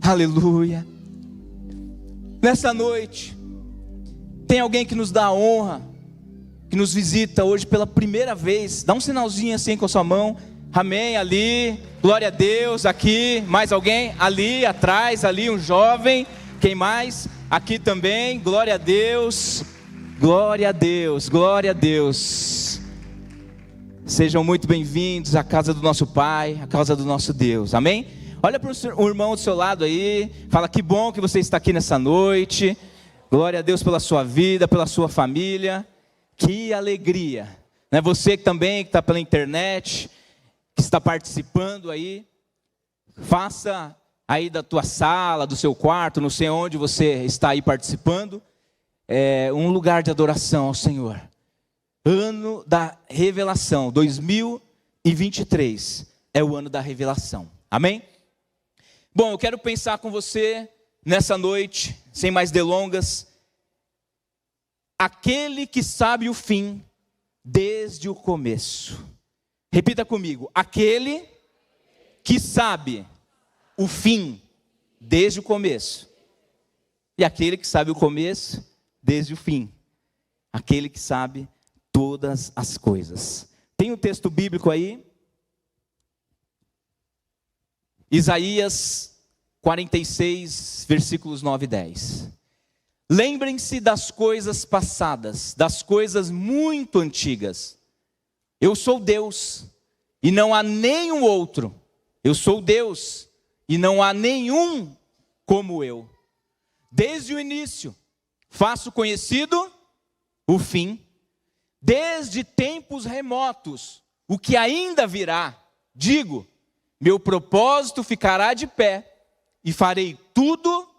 Aleluia. Nessa noite, tem alguém que nos dá a honra, que nos visita hoje pela primeira vez. Dá um sinalzinho assim com a sua mão. Amém, ali, glória a Deus. Aqui, mais alguém? Ali, atrás, ali um jovem. Quem mais? Aqui também, glória a Deus. Glória a Deus, glória a Deus. Sejam muito bem-vindos à casa do nosso Pai, à casa do nosso Deus, amém? Olha para o irmão do seu lado aí, fala que bom que você está aqui nessa noite. Glória a Deus pela sua vida, pela sua família. Que alegria, né? Você que também que está pela internet, que está participando aí, faça aí da tua sala, do seu quarto, não sei onde você está aí participando, um lugar de adoração ao Senhor. Ano da revelação, 2023 é o ano da revelação, amém? Bom, eu quero pensar com você nessa noite, sem mais delongas. Aquele que sabe o fim desde o começo. Repita comigo, aquele que sabe o fim desde o começo. E aquele que sabe o começo desde o fim. Aquele que sabe todas as coisas. Tem um texto bíblico aí. Isaías 46, versículos 9 e 10. Lembrem-se das coisas passadas, das coisas muito antigas. Eu sou Deus, e não há nenhum outro. Eu sou Deus, e não há nenhum como eu. Desde o início, faço conhecido o fim. Desde tempos remotos, o que ainda virá. Digo, meu propósito ficará de pé, e farei tudo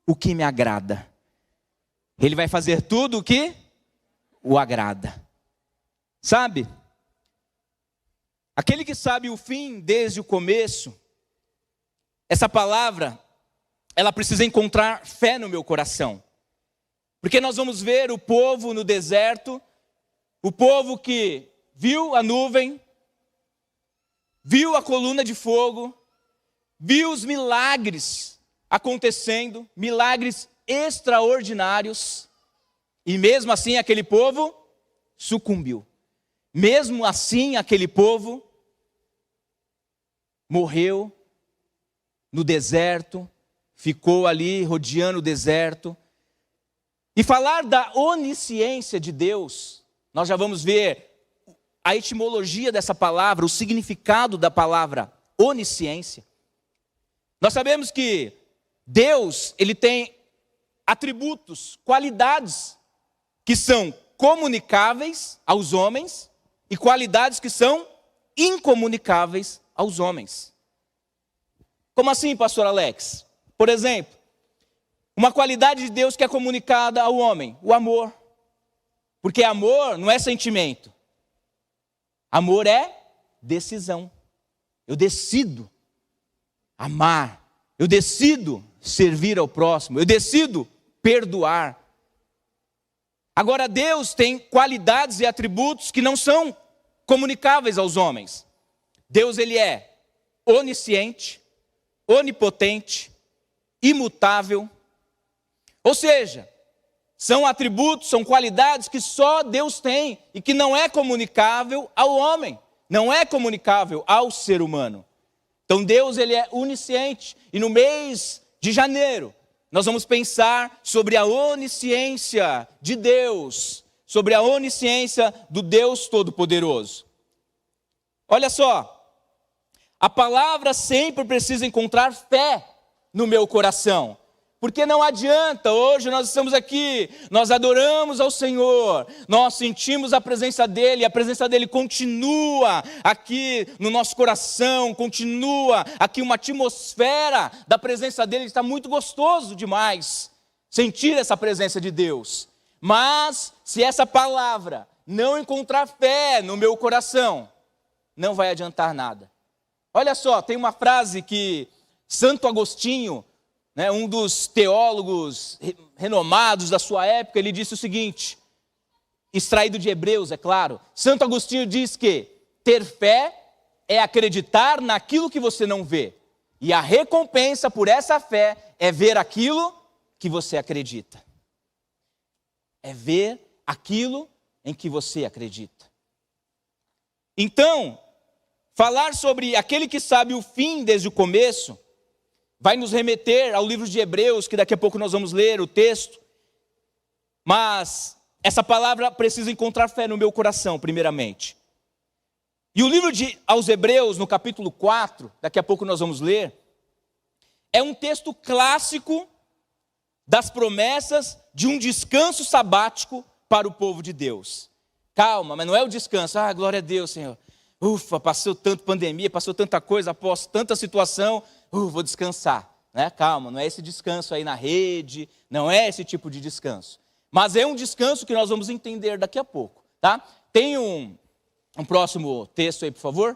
o que me agrada. Ele vai fazer tudo o que o agrada. Sabe? Aquele que sabe o fim desde o começo, essa palavra, ela precisa encontrar fé no meu coração. Porque nós vamos ver o povo no deserto, o povo que viu a nuvem, viu a coluna de fogo, viu os milagres acontecendo, milagres extraordinários, e mesmo assim aquele povo sucumbiu. Mesmo assim aquele povo morreu no deserto, ficou ali rodeando o deserto. E falar da onisciência de Deus, nós já vamos ver a etimologia dessa palavra, o significado da palavra onisciência. Nós sabemos que Deus, ele tem atributos, qualidades que são comunicáveis aos homens e qualidades que são incomunicáveis aos homens. Como assim, pastor Alex? Por exemplo, uma qualidade de Deus que é comunicada ao homem, o amor. Porque amor não é sentimento. Amor é decisão. Eu decido amar. Eu decido servir ao próximo. Eu decido perdoar. Agora Deus tem qualidades e atributos que não são comunicáveis aos homens. Deus, ele é onisciente, onipotente, imutável. Ou seja, são atributos, são qualidades que só Deus tem e que não é comunicável ao homem, não é comunicável ao ser humano. Então Deus, ele é onisciente, e no mês de janeiro nós vamos pensar sobre a onisciência de Deus, sobre a onisciência do Deus Todo-Poderoso. Olha só, a palavra sempre precisa encontrar fé no meu coração. Porque não adianta, hoje nós estamos aqui, nós adoramos ao Senhor, nós sentimos a presença dEle, e a presença dEle continua aqui no nosso coração, continua aqui uma atmosfera da presença dEle, está muito gostoso demais sentir essa presença de Deus. Mas, se essa palavra não encontrar fé no meu coração, não vai adiantar nada. Olha só, tem uma frase que Santo Agostinho, um dos teólogos renomados da sua época, ele disse o seguinte, extraído de Hebreus, é claro. Santo Agostinho diz que ter fé é acreditar naquilo que você não vê E a recompensa por essa fé é ver aquilo que você acredita. É ver aquilo em que você acredita. Então, falar sobre aquele que sabe o fim desde o começo, vai nos remeter ao livro de Hebreus, que daqui a pouco nós vamos ler o texto. Mas essa palavra precisa encontrar fé no meu coração, primeiramente. E o livro aos Hebreus, no capítulo 4, daqui a pouco nós vamos ler, é um texto clássico das promessas de um descanso sabático para o povo de Deus. Calma, mas não é o descanso. Glória a Deus, Senhor. Ufa, passou tanto pandemia, passou tanta coisa, após tanta situação, vou descansar. Né? Calma, não é esse descanso aí na rede, não é esse tipo de descanso. Mas é um descanso que nós vamos entender daqui a pouco. Tá? Tem um próximo texto aí, por favor?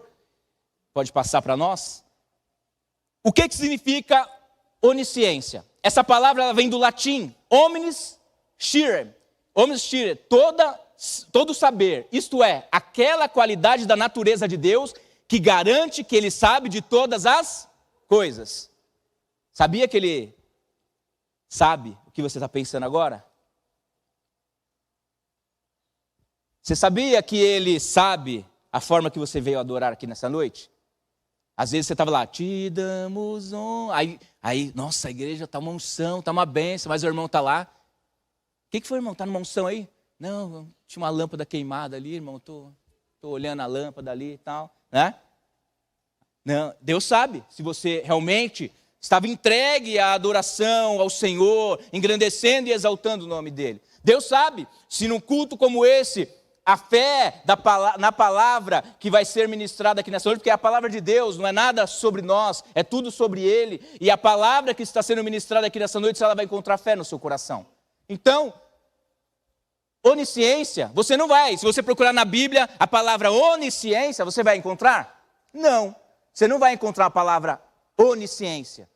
Pode passar para nós? O que significa onisciência? Essa palavra ela vem do latim, omnis scire. Omnis scire, todo saber, isto é, aquela qualidade da natureza de Deus que garante que Ele sabe de todas as coisas. Sabia que Ele sabe o que você está pensando agora? Você sabia que Ele sabe a forma que você veio adorar aqui nessa noite? Às vezes você estava lá, te damos aí, nossa, a igreja está uma unção, está uma bênção, mas o irmão está lá. O que foi, irmão? Está numa unção aí? Não, tinha uma lâmpada queimada ali, irmão, estou olhando a lâmpada ali e tal, né? Não, Deus sabe se você realmente estava entregue à adoração ao Senhor, engrandecendo e exaltando o nome dEle. Deus sabe se num culto como esse, a fé na palavra que vai ser ministrada aqui nessa noite, porque a palavra de Deus não é nada sobre nós, é tudo sobre Ele, e a palavra que está sendo ministrada aqui nessa noite, ela vai encontrar fé no seu coração. Então, onisciência, você não vai, se você procurar na Bíblia a palavra onisciência, você vai encontrar? Não, você não vai encontrar a palavra onisciência.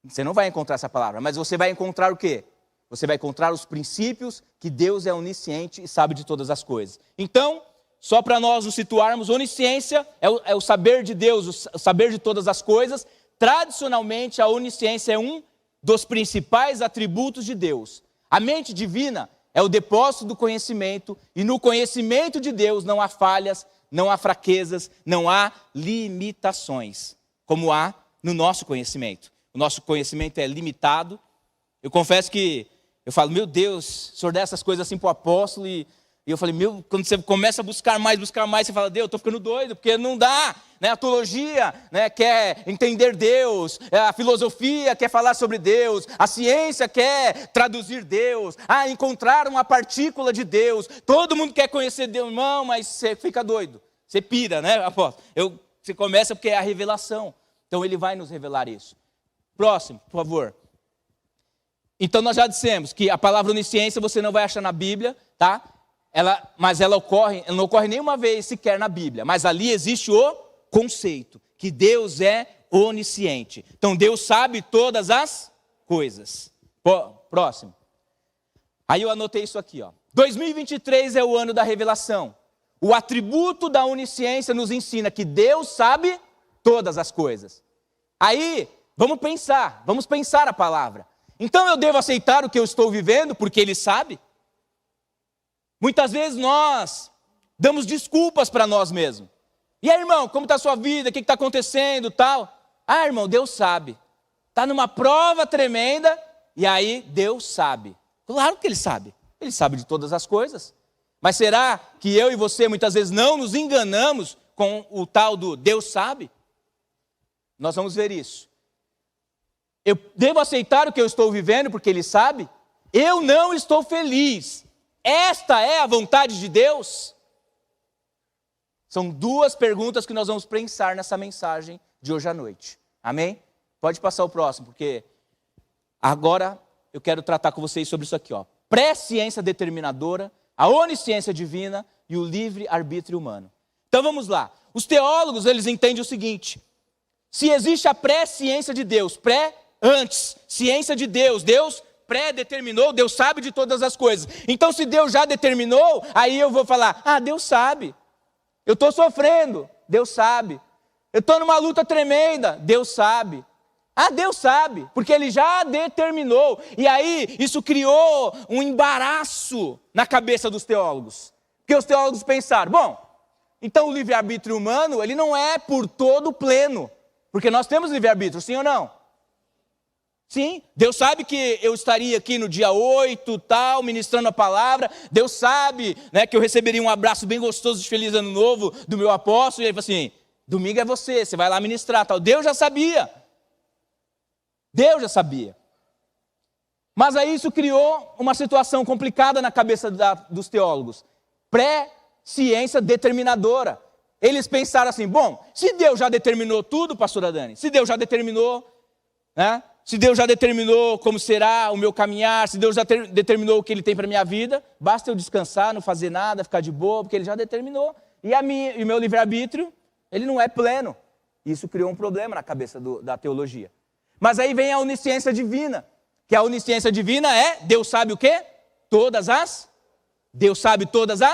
Você não vai encontrar essa palavra, mas você vai encontrar o quê? Você vai encontrar os princípios que Deus é onisciente e sabe de todas as coisas. Então, só para nós nos situarmos, onisciência é o saber de Deus, o saber de todas as coisas. Tradicionalmente, a onisciência é um dos principais atributos de Deus. A mente divina é o depósito do conhecimento, e no conhecimento de Deus não há falhas, não há fraquezas, não há limitações, como há no nosso conhecimento. O nosso conhecimento é limitado. Eu confesso que eu falo, meu Deus, o Senhor dá essas coisas assim para o apóstolo, e eu falei, quando você começa a buscar mais, você fala, Deus, eu estou ficando doido, porque não dá, né? A teologia, né, quer entender Deus, a filosofia quer falar sobre Deus, a ciência quer traduzir Deus, encontrar uma partícula de Deus, todo mundo quer conhecer Deus, irmão, mas você fica doido, você pira, né, apóstolo? Você começa porque é a revelação, então Ele vai nos revelar isso. Próximo, por favor. Então nós já dissemos que a palavra onisciência você não vai achar na Bíblia, tá? Mas ela não ocorre nenhuma vez sequer na Bíblia. Mas ali existe o conceito, que Deus é onisciente. Então Deus sabe todas as coisas. Próximo. Aí eu anotei isso aqui, ó. 2023 é o ano da revelação. O atributo da onisciência nos ensina que Deus sabe todas as coisas. Aí, vamos pensar a palavra. Então eu devo aceitar o que eu estou vivendo porque Ele sabe? Muitas vezes nós damos desculpas para nós mesmos. E aí, irmão, como está a sua vida? O que está acontecendo? Tal? Irmão, Deus sabe. Está numa prova tremenda e aí Deus sabe. Claro que Ele sabe. Ele sabe de todas as coisas. Mas será que eu e você muitas vezes não nos enganamos com o tal do Deus sabe? Nós vamos ver isso. Eu devo aceitar o que eu estou vivendo porque Ele sabe? Eu não estou feliz. Esta é a vontade de Deus? São duas perguntas que nós vamos pensar nessa mensagem de hoje à noite. Amém? Pode passar o próximo, porque agora eu quero tratar com vocês sobre isso aqui, ó. Presciência determinadora, a onisciência divina e o livre-arbítrio humano. Então vamos lá. Os teólogos, eles entendem o seguinte: se existe a presciência de Deus, antes, ciência de Deus, Deus pré-determinou, Deus sabe de todas as coisas. Então se Deus já determinou, aí eu vou falar, Deus sabe. Eu estou sofrendo, Deus sabe. Eu estou numa luta tremenda. Deus sabe. Ah, Deus sabe, porque Ele já determinou. E aí, isso criou um embaraço na cabeça dos teólogos. Porque os teólogos pensaram, bom, então o livre-arbítrio humano, ele não é por todo pleno. Porque nós temos livre-arbítrio, sim ou não? Sim, Deus sabe que eu estaria aqui no dia 8, tal, ministrando a palavra. Deus sabe, né, que eu receberia um abraço bem gostoso de feliz ano novo do meu apóstolo. E ele falou assim, domingo é você vai lá ministrar, tal. Deus já sabia. Deus já sabia. Mas aí isso criou uma situação complicada na cabeça dos teólogos. Pré-ciência determinadora. Eles pensaram assim, bom, se Deus já determinou tudo, pastora Dani, se Deus já determinou, né? Se Deus já determinou como será o meu caminhar, se Deus já determinou o que Ele tem para a minha vida, basta eu descansar, não fazer nada, ficar de boa, porque Ele já determinou. E o meu livre-arbítrio, ele não é pleno. Isso criou um problema na cabeça da teologia. Mas aí vem a onisciência divina, que a onisciência divina é, Deus sabe o quê? Deus sabe todas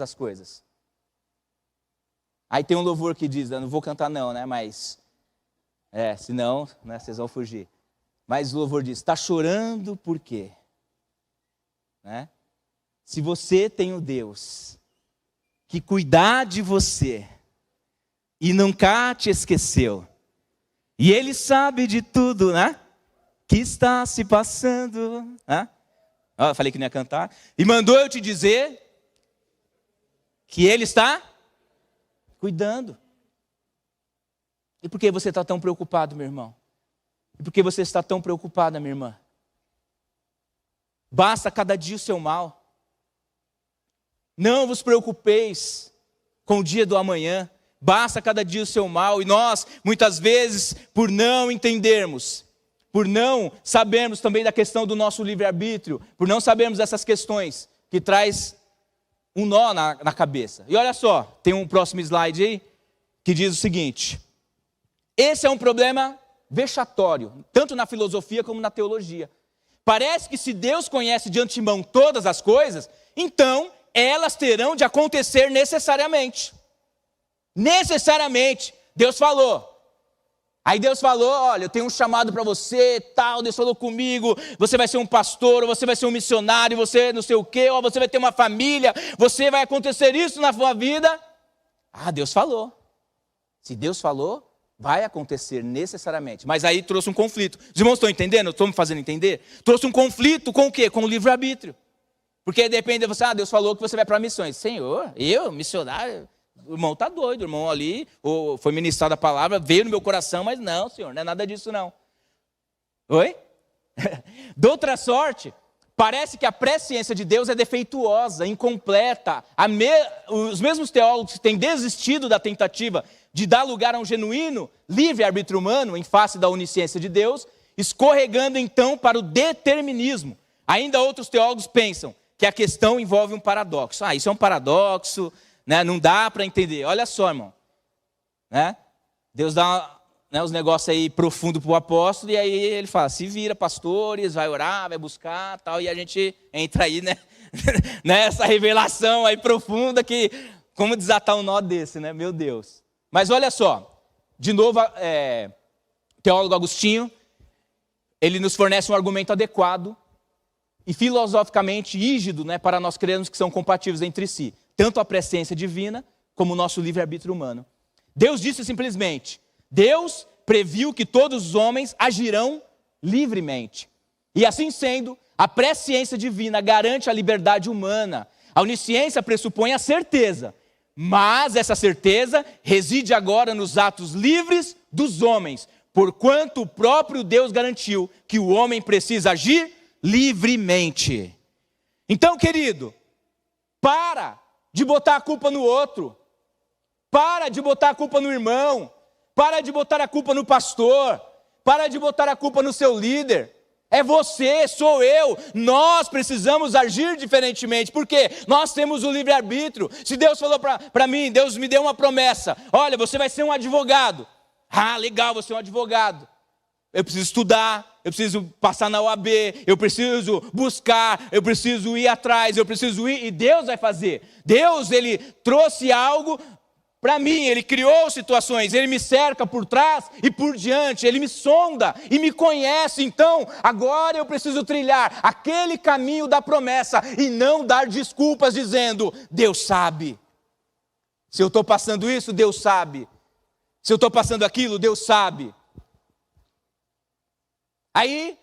as coisas. Aí tem um louvor que diz, eu não vou cantar não, né, mas, senão, né, vocês vão fugir. Mas o louvor diz, está chorando por quê? Né? Se você tem um Deus que cuidar de você e nunca te esqueceu, e Ele sabe de tudo, né? Que está se passando, né? Eu falei que não ia cantar. E mandou eu te dizer que Ele está cuidando. E por que você está tão preocupado, meu irmão? E por que você está tão preocupada, minha irmã? Basta cada dia o seu mal. Não vos preocupeis com o dia do amanhã. Basta cada dia o seu mal. E nós, muitas vezes, por não entendermos, por não sabermos também da questão do nosso livre-arbítrio, por não sabermos essas questões, que traz um nó na cabeça. E olha só, tem um próximo slide aí, que diz o seguinte. Esse é um problema vexatório, tanto na filosofia como na teologia. Parece que se Deus conhece de antemão todas as coisas, então elas terão de acontecer necessariamente. Necessariamente, Deus falou. Aí Deus falou, olha, eu tenho um chamado para você, tal, Deus falou comigo, você vai ser um pastor, ou você vai ser um missionário, você não sei o quê, ou você vai ter uma família, vai acontecer isso na sua vida. Ah, Deus falou. Se Deus falou, vai acontecer necessariamente. Mas aí trouxe um conflito. Os irmãos estão entendendo? Estou me fazendo entender? Trouxe um conflito com o quê? Com o livre-arbítrio. Porque depende de você, Deus falou que você vai para missões. Senhor, eu, missionário... O irmão está doido, o irmão ali, ou foi ministrada a palavra, veio no meu coração, mas não, Senhor, não é nada disso não. Oi? De outra sorte, parece que a presciência de Deus é defeituosa, incompleta. Os mesmos teólogos que têm desistido da tentativa de dar lugar a um genuíno livre-arbítrio humano em face da onisciência de Deus, escorregando então para o determinismo. Ainda outros teólogos pensam que a questão envolve um paradoxo. Isso é um paradoxo... Né? Não dá para entender. Olha só, irmão. Né? Deus dá os negócios aí profundos para o apóstolo, e aí ele fala, se vira, pastores, vai orar, vai buscar, tal, e a gente entra aí, né? Nessa revelação aí profunda, que como desatar um nó desse, né? Meu Deus. Mas olha só, de novo, o teólogo Agostinho, ele nos fornece um argumento adequado e filosoficamente rígido, né, para nós crermos que são compatíveis entre si. Tanto a presciência divina, como o nosso livre-arbítrio humano. Deus disse simplesmente, Deus previu que todos os homens agirão livremente. E assim sendo, a presciência divina garante a liberdade humana. A onisciência pressupõe a certeza, mas essa certeza reside agora nos atos livres dos homens, porquanto o próprio Deus garantiu que o homem precisa agir livremente. Então, querido, para de botar a culpa no outro, para de botar a culpa no irmão, para de botar a culpa no pastor, para de botar a culpa no seu líder. É você, sou eu, nós precisamos agir diferentemente, porque nós temos o livre-arbítrio. Se Deus falou para mim, Deus me deu uma promessa, olha, você vai ser um advogado. Ah, legal, você é um advogado. Eu preciso estudar, eu preciso passar na OAB, eu preciso buscar, eu preciso ir atrás, eu preciso ir, e Deus vai fazer. Deus, Ele trouxe algo para mim, Ele criou situações, Ele me cerca por trás e por diante, Ele me sonda e me conhece. Então, agora eu preciso trilhar aquele caminho da promessa e não dar desculpas dizendo: Deus sabe. Se eu estou passando isso, Deus sabe. Se eu estou passando aquilo, Deus sabe. Aí,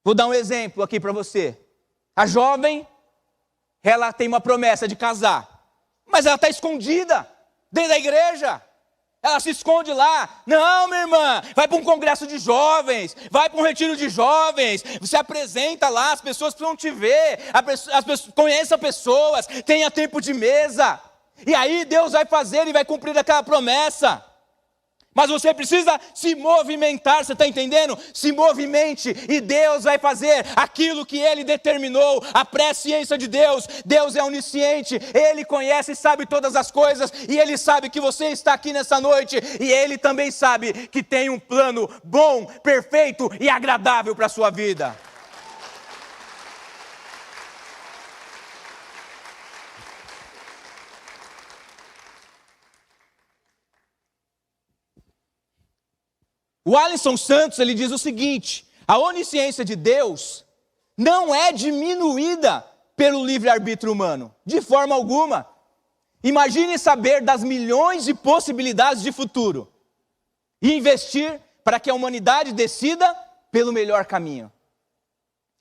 vou dar um exemplo aqui para você. A jovem, ela tem uma promessa de casar, mas ela está escondida dentro da igreja. Ela se esconde lá. Não, minha irmã, vai para um congresso de jovens, vai para um retiro de jovens, se apresenta lá, as pessoas precisam te ver, as pessoas, conheça pessoas, tenha tempo de mesa. E aí Deus vai fazer e vai cumprir aquela promessa. Mas você precisa se movimentar, você está entendendo? Se movimente e Deus vai fazer aquilo que Ele determinou. A presciência de Deus, Deus é onisciente, Ele conhece e sabe todas as coisas, e Ele sabe que você está aqui nessa noite, e Ele também sabe que tem um plano bom, perfeito e agradável para a sua vida. O Alisson Santos, ele diz o seguinte: a onisciência de Deus não é diminuída pelo livre-arbítrio humano, de forma alguma. Imagine saber das milhões de possibilidades de futuro e investir para que a humanidade decida pelo melhor caminho.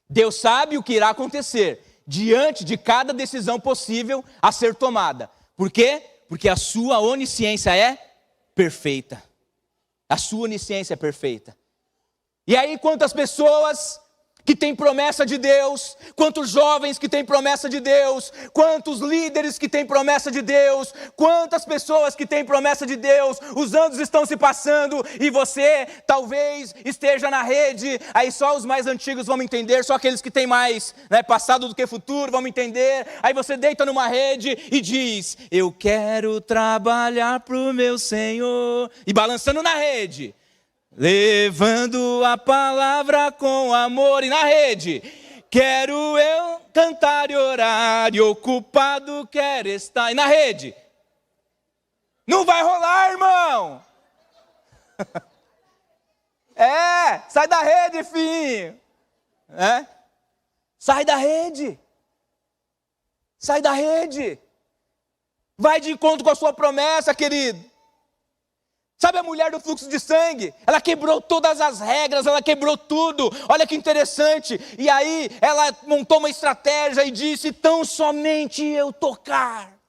Deus sabe o que irá acontecer diante de cada decisão possível a ser tomada. Por quê? Porque a sua onisciência é perfeita. A sua onisciência é perfeita. E aí, quantas pessoas que têm promessa de Deus, quantos jovens que têm promessa de Deus, quantos líderes que têm promessa de Deus, quantas pessoas que têm promessa de Deus, os anos estão se passando e você talvez esteja na rede, aí só os mais antigos vão entender, só aqueles que têm mais passado do que futuro vão entender, aí você deita numa rede e diz: eu quero trabalhar pro meu Senhor, e balançando na rede, levando a palavra com amor, e na rede, quero eu cantar e orar, e ocupado quero estar, e na rede, não vai rolar, irmão. Sai da rede, filho. Sai da rede. Sai da rede. Vai de encontro com a sua promessa, querido. Sabe a mulher do fluxo de sangue? Ela quebrou todas as regras, ela quebrou tudo. Olha que interessante. E aí ela montou uma estratégia e disse: tão somente eu tocar.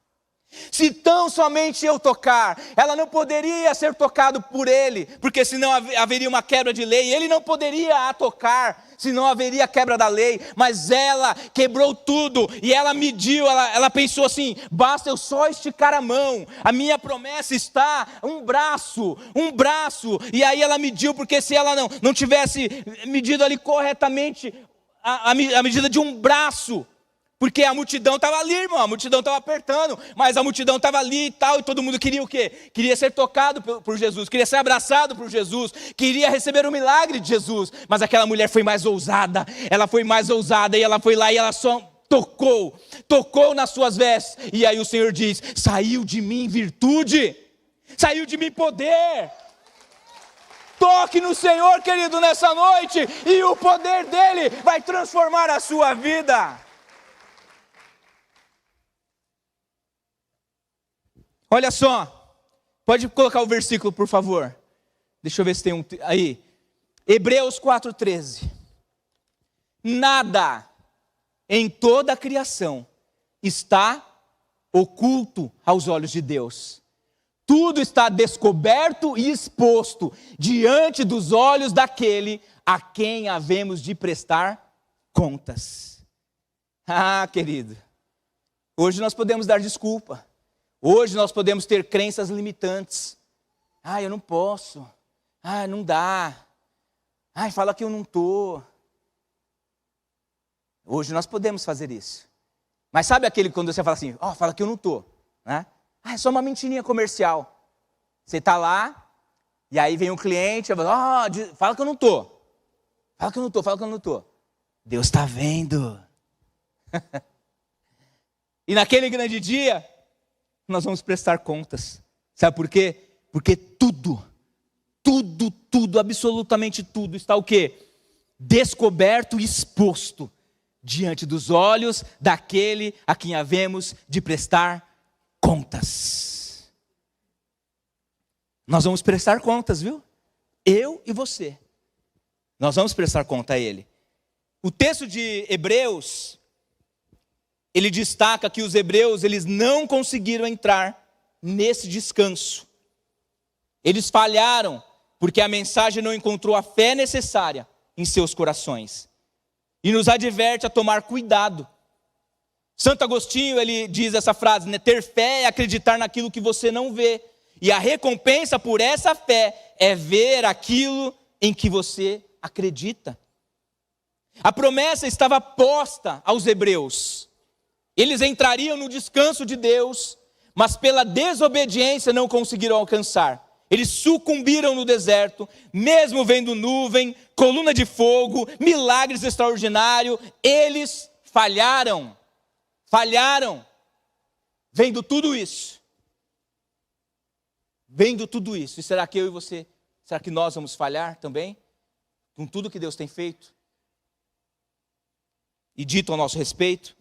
Se tão somente eu tocar. Ela não poderia ser tocado por ele, porque senão haveria uma quebra de lei. Ele não poderia a tocar, senão haveria quebra da lei. Mas ela quebrou tudo e ela mediu, ela pensou assim: basta eu só esticar a mão, a minha promessa está um braço. E aí ela mediu, porque se ela não tivesse medido ali corretamente a medida de um braço, porque a multidão estava ali, irmão, a multidão estava apertando, mas a multidão estava ali e tal, e todo mundo queria o quê? Queria ser tocado por Jesus, queria ser abraçado por Jesus, queria receber o milagre de Jesus. Mas aquela mulher foi mais ousada, e ela foi lá e ela só tocou nas suas vestes. E aí o Senhor diz: saiu de mim virtude, saiu de mim poder. Toque no Senhor, querido, nessa noite, e o poder dele vai transformar a sua vida. Olha só, pode colocar o versículo, por favor. Deixa eu ver se tem um aí. Hebreus 4:13. Nada em toda a criação está oculto aos olhos de Deus. Tudo está descoberto e exposto diante dos olhos daquele a quem havemos de prestar contas. Ah, querido, hoje nós podemos dar desculpa. Hoje nós podemos ter crenças limitantes. Eu não posso. Não dá. Fala que eu não estou. Hoje nós podemos fazer isso. Mas sabe aquele quando você fala assim: fala que eu não estou. É só uma mentirinha comercial. Você está lá, e aí vem um cliente, fala que eu não estou. Fala que eu não estou. Deus está vendo. E naquele grande dia, nós vamos prestar contas. Sabe por quê? Porque tudo, absolutamente tudo está o quê? Descoberto e exposto diante dos olhos daquele a quem havemos de prestar contas. Nós vamos prestar contas, viu? Eu e você. Nós vamos prestar conta a Ele. O texto de Hebreus, ele destaca que os hebreus, eles não conseguiram entrar nesse descanso. Eles falharam, porque a mensagem não encontrou a fé necessária em seus corações. E nos adverte a tomar cuidado. Santo Agostinho, ele diz essa frase, né? Ter fé é acreditar naquilo que você não vê. E a recompensa por essa fé é ver aquilo em que você acredita. A promessa estava posta aos hebreus. Eles entrariam no descanso de Deus, mas pela desobediência não conseguiram alcançar. Eles sucumbiram no deserto, mesmo vendo nuvem, coluna de fogo, milagres extraordinários, eles falharam. Vendo tudo isso. E será que eu e você, será que nós vamos falhar também? Com tudo que Deus tem feito? E dito ao nosso respeito?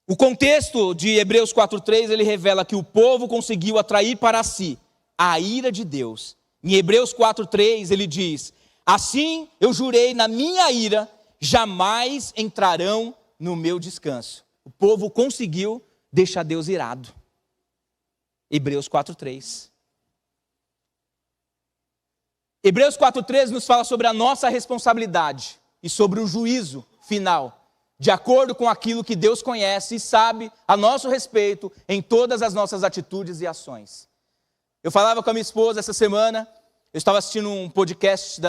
O contexto de Hebreus 4:3, ele revela que o povo conseguiu atrair para si a ira de Deus. Em Hebreus 4:3 ele diz: assim eu jurei na minha ira, jamais entrarão no meu descanso. O povo conseguiu deixar Deus irado. Hebreus 4:3. Hebreus 4:3 nos fala sobre a nossa responsabilidade e sobre o juízo final, de acordo com aquilo que Deus conhece e sabe a nosso respeito em todas as nossas atitudes e ações. Eu falava com a minha esposa essa semana, eu estava assistindo um podcast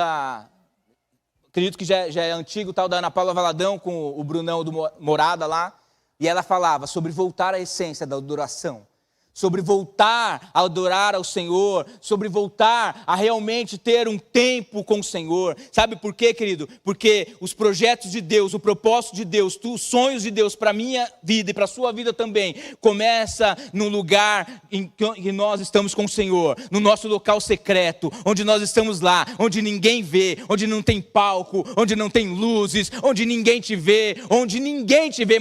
acredito que já é antigo, tal, da Ana Paula Valadão, com o Brunão do Morada lá, e ela falava sobre voltar à essência da adoração, sobre voltar a adorar ao Senhor, sobre voltar a realmente ter um tempo com o Senhor. Sabe por quê, querido? Porque os projetos de Deus, o propósito de Deus, os sonhos de Deus para a minha vida e para a sua vida também, começa no lugar em que nós estamos com o Senhor, no nosso local secreto, onde nós estamos lá, onde ninguém vê, onde não tem palco, onde não tem luzes, onde ninguém te vê,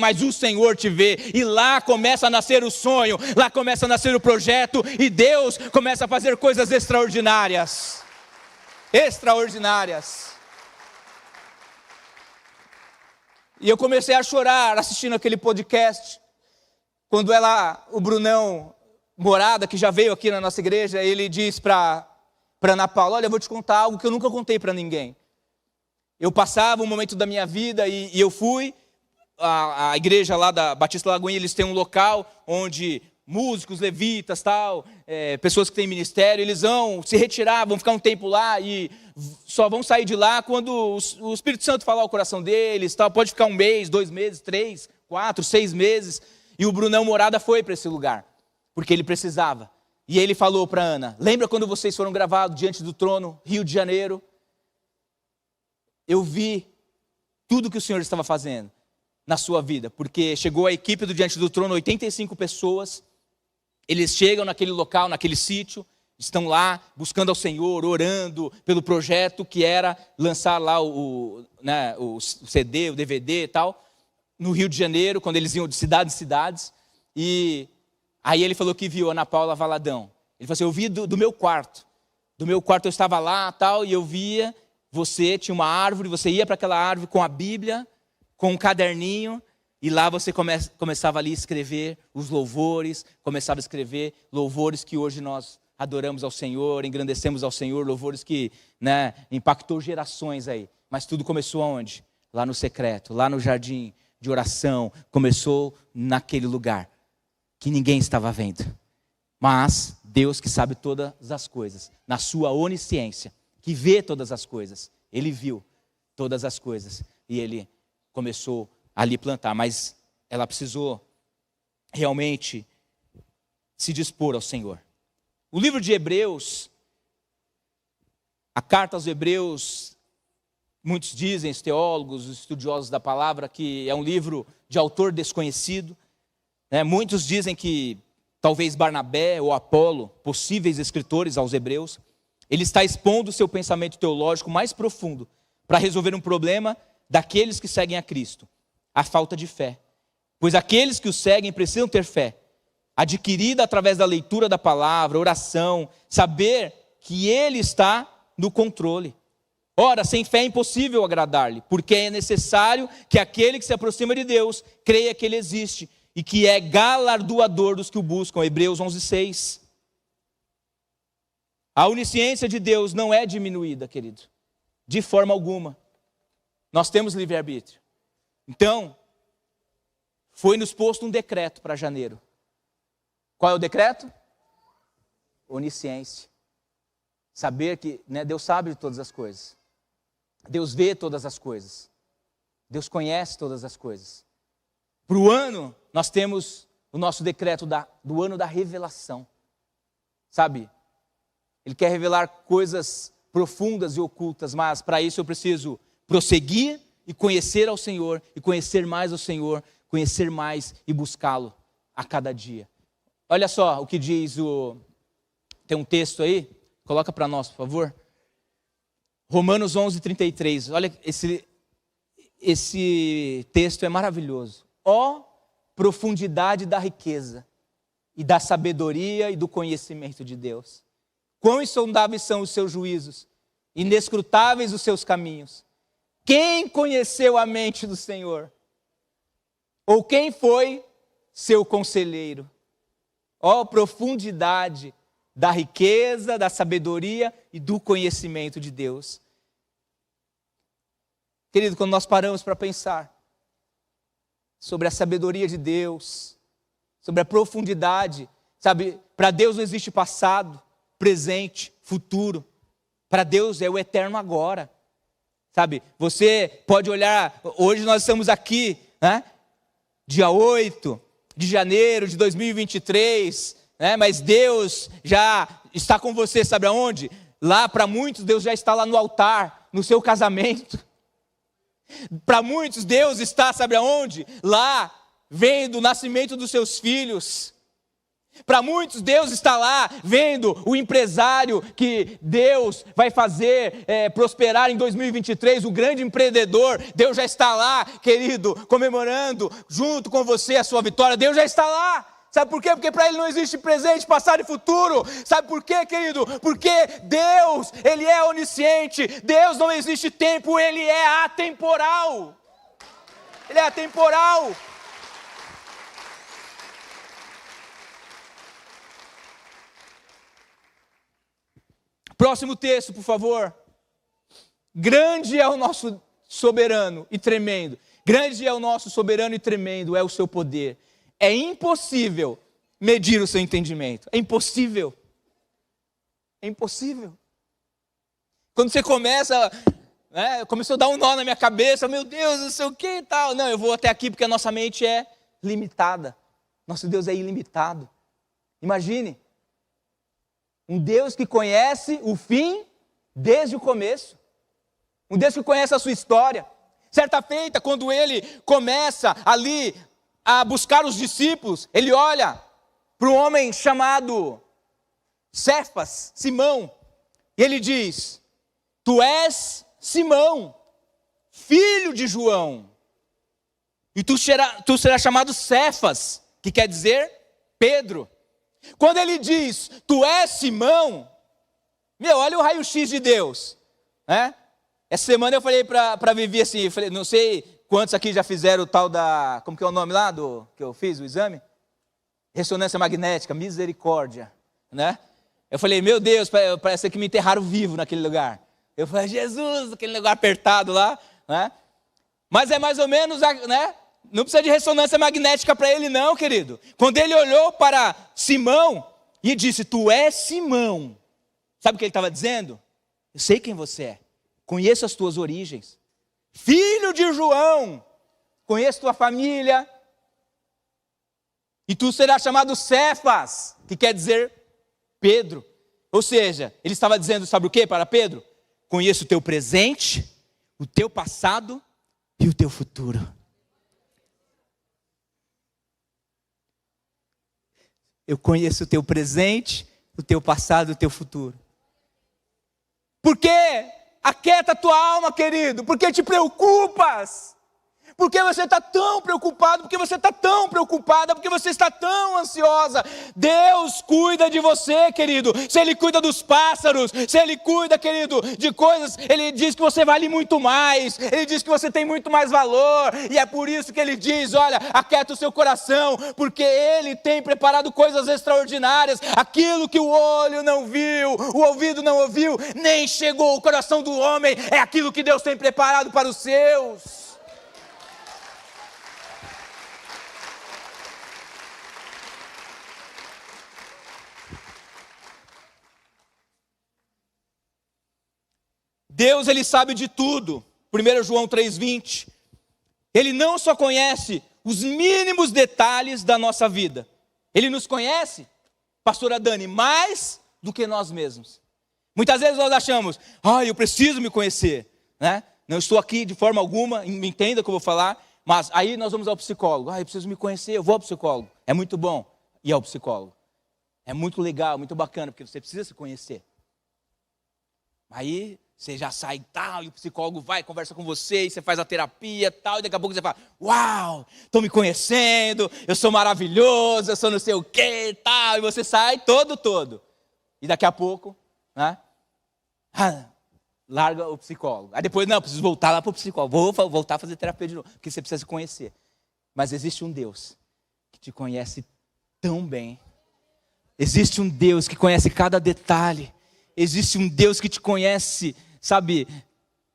mas o Senhor te vê, e lá começa a nascer o sonho, lá começa a nascer o projeto, e Deus começa a fazer coisas extraordinárias. E eu comecei a chorar assistindo aquele podcast, quando o Brunão Morada, que já veio aqui na nossa igreja, ele diz para Ana Paula: olha, eu vou te contar algo que eu nunca contei para ninguém. Eu passava um momento da minha vida e eu fui, a igreja lá da Batista Lagoinha, eles têm um local onde músicos, levitas, pessoas que têm ministério, eles vão se retirar, vão ficar um tempo lá e só vão sair de lá quando o Espírito Santo falar ao coração deles, pode ficar 1 mês, 2 meses, 3, 4, 6 meses. E o Brunão Morada foi para esse lugar, porque ele precisava. E ele falou para Ana: lembra quando vocês foram gravados diante do trono, Rio de Janeiro? Eu vi tudo que o Senhor estava fazendo na sua vida, porque chegou a equipe do Diante do Trono, 85 pessoas, eles chegam naquele local, naquele sítio, estão lá buscando ao Senhor, orando pelo projeto que era lançar lá o CD, o DVD e tal, no Rio de Janeiro, quando eles iam de cidades em cidades. E aí ele falou que viu a Ana Paula Valadão. Ele falou assim: eu vi do meu quarto. Do meu quarto eu estava lá tal, e eu via você, tinha uma árvore, você ia para aquela árvore com a Bíblia, com um caderninho, e lá você começava ali a escrever os louvores, começava a escrever louvores que hoje nós adoramos ao Senhor, engrandecemos ao Senhor, louvores que impactou gerações aí. Mas tudo começou aonde? Lá no secreto, lá no jardim de oração, começou naquele lugar que ninguém estava vendo. Mas Deus, que sabe todas as coisas, na sua onisciência, que vê todas as coisas, Ele viu todas as coisas e Ele começou ali plantar, mas ela precisou realmente se dispor ao Senhor. O livro de Hebreus, a carta aos Hebreus, muitos dizem, os teólogos, os estudiosos da palavra, que é um livro de autor desconhecido. Muitos dizem que talvez Barnabé ou Apolo, possíveis escritores aos hebreus, ele está expondo o seu pensamento teológico mais profundo para resolver um problema daqueles que seguem a Cristo, a falta de fé. Pois aqueles que o seguem precisam ter fé, adquirida através da leitura da palavra, oração, saber que Ele está no controle. Ora, sem fé é impossível agradar-lhe, porque é necessário que aquele que se aproxima de Deus creia que Ele existe e que é galardoador dos que o buscam. Hebreus 11:6. A onisciência de Deus não é diminuída, querido, de forma alguma. Nós temos livre-arbítrio. Então, foi nos posto um decreto para janeiro. Qual é o decreto? Onisciência. Saber que Deus sabe de todas as coisas. Deus vê todas as coisas. Deus conhece todas as coisas. Para o ano, nós temos o nosso decreto do ano da revelação. Sabe? Ele quer revelar coisas profundas e ocultas, mas para isso eu preciso prosseguir e conhecer ao Senhor, e conhecer mais ao Senhor, conhecer mais e buscá-lo a cada dia. Olha só o que diz tem um texto aí, coloca para nós, por favor. Romanos 11:33. Olha, esse texto é maravilhoso. Ó profundidade da riqueza e da sabedoria e do conhecimento de Deus. Quão insondáveis são os seus juízos, inescrutáveis os seus caminhos. Quem conheceu a mente do Senhor? Ou quem foi seu conselheiro? Ó profundidade da riqueza, da sabedoria e do conhecimento de Deus. Querido, quando nós paramos para pensar sobre a sabedoria de Deus, sobre a profundidade, sabe, para Deus não existe passado, presente, futuro. Para Deus é o eterno agora. Sabe, você pode olhar, hoje nós estamos aqui, dia 8 de janeiro de 2023, mas Deus já está com você, sabe aonde? Lá, para muitos, Deus já está lá no altar, no seu casamento. Para muitos, Deus está, sabe aonde? Lá, vendo o nascimento dos seus filhos. Para muitos, Deus está lá vendo o empresário que Deus vai fazer prosperar em 2023, o grande empreendedor. Deus já está lá, querido, comemorando junto com você a sua vitória. Deus já está lá. Sabe por quê? Porque para Ele não existe presente, passado e futuro. Sabe por quê, querido? Porque Deus, Ele é onisciente. Deus não existe tempo, Ele é atemporal. Ele é atemporal. Próximo texto, por favor. Grande é o nosso soberano e tremendo. Grande é o nosso soberano e tremendo, é o seu poder. É impossível medir o seu entendimento. É impossível. É impossível. Quando você começou a dar um nó na minha cabeça, meu Deus, não sei o que e tal. Não, eu vou até aqui porque a nossa mente é limitada. Nosso Deus é ilimitado. Imagine. Um Deus que conhece o fim desde o começo. Um Deus que conhece a sua história. Certa feita, quando Ele começa ali a buscar os discípulos, Ele olha para um homem chamado Cefas, Simão, e Ele diz: tu és Simão, filho de João, e tu serás chamado Cefas, que quer dizer Pedro. Quando Ele diz, tu és Simão, olha o raio-x de Deus. Essa semana eu falei para Vivi assim, não sei quantos aqui já fizeram o tal da, como que é o nome lá que eu fiz, o exame? Ressonância magnética, misericórdia. Eu falei, meu Deus, parece que me enterraram vivo naquele lugar. Eu falei, Jesus, aquele lugar apertado lá. Mas é mais ou menos, não precisa de ressonância magnética para ele não, querido. Quando ele olhou para Simão e disse, tu és Simão. Sabe o que ele estava dizendo? Eu sei quem você é. Conheço as tuas origens. Filho de João. Conheço tua família. E tu serás chamado Cefas, que quer dizer Pedro. Ou seja, ele estava dizendo, sabe o que para Pedro? Conheço o teu presente, o teu passado e o teu futuro. Eu conheço o teu presente, o teu passado, o teu futuro. Por quê? Aquieta a tua alma, querido. Por que te preocupas? Por que você está tão preocupado? Por que você está tão preocupada? Por que você está tão ansiosa? Deus cuida de você, querido. Se Ele cuida dos pássaros, se Ele cuida, querido, de coisas, Ele diz que você vale muito mais. Ele diz que você tem muito mais valor. E é por isso que Ele diz, olha, aquieta o seu coração, porque Ele tem preparado coisas extraordinárias. Aquilo que o olho não viu, o ouvido não ouviu, nem chegou ao coração do homem, é aquilo que Deus tem preparado para os seus. Deus, Ele sabe de tudo. 1 João 3,20. Ele não só conhece os mínimos detalhes da nossa vida. Ele nos conhece, pastora Dani, mais do que nós mesmos. Muitas vezes nós achamos, eu preciso me conhecer, né? Não estou aqui de forma alguma, me entenda o que eu vou falar, mas aí nós vamos ao psicólogo. Eu preciso me conhecer, eu vou ao psicólogo. É muito bom ir ao psicólogo. É muito legal, muito bacana, porque você precisa se conhecer. Aí você já sai e tal, e o psicólogo vai, conversa com você, e você faz a terapia e tal, e daqui a pouco você fala, uau, estou me conhecendo, eu sou maravilhoso, eu sou não sei o que e tal, e você sai todo. E daqui a pouco, né, larga o psicólogo. Aí depois, não, preciso voltar lá para o psicólogo, vou voltar a fazer terapia de novo, porque você precisa se conhecer. Mas existe um Deus que te conhece tão bem. Existe um Deus que conhece cada detalhe. Existe um Deus que te conhece, sabe,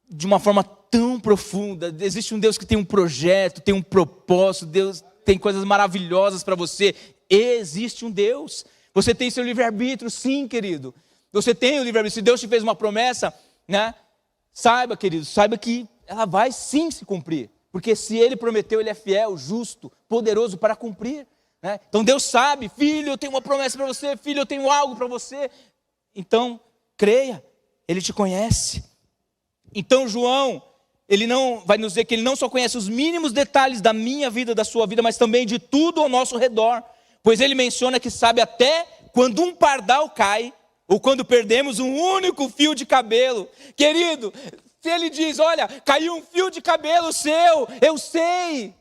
de uma forma tão profunda. Existe um Deus que tem um projeto, tem um propósito. Deus tem coisas maravilhosas para você. Existe um Deus. Você tem seu livre-arbítrio, sim, querido. Você tem o livre-arbítrio. Se Deus te fez uma promessa, né? Saiba, querido, saiba que ela vai sim se cumprir. Porque se Ele prometeu, Ele é fiel, justo, poderoso para cumprir. Né? Então Deus sabe, filho, eu tenho uma promessa para você, filho, eu tenho algo para você. Então, creia, Ele te conhece. Então João, ele não vai nos dizer que ele não só conhece os mínimos detalhes da minha vida, da sua vida, mas também de tudo ao nosso redor. Pois ele menciona que sabe até quando um pardal cai, ou quando perdemos um único fio de cabelo. Querido, se ele diz, olha, caiu um fio de cabelo seu, eu sei.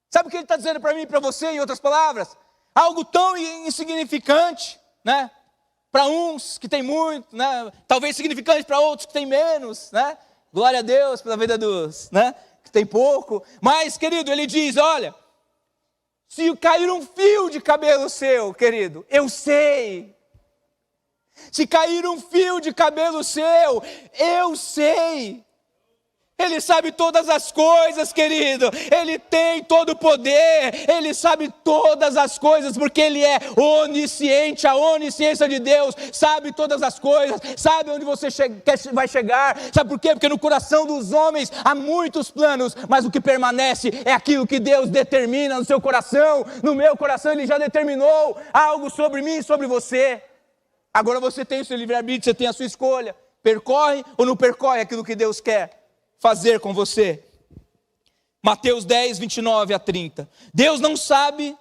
Sabe o que ele está dizendo para mim e para você, em outras palavras? Algo tão insignificante, né? Para uns que tem muito, né? Talvez significante para outros que tem menos, né? Glória a Deus pela vida dos, né? Que tem pouco. Mas, querido, ele diz, olha, se cair um fio de cabelo seu, querido, eu sei. Se cair um fio de cabelo seu, eu sei. Ele sabe todas as coisas, querido. Ele tem todo o poder. Ele sabe todas as coisas, porque Ele é onisciente. A onisciência de Deus sabe todas as coisas. Sabe onde você vai chegar. Sabe por quê? Porque no coração dos homens há muitos planos, mas o que permanece é aquilo que Deus determina no seu coração. No meu coração Ele já determinou algo sobre mim e sobre você. Agora você tem o seu livre-arbítrio, você tem a sua escolha. Percorre ou não percorre aquilo que Deus quer fazer com você. Mateus 10, 29 a 30. Deus não sabe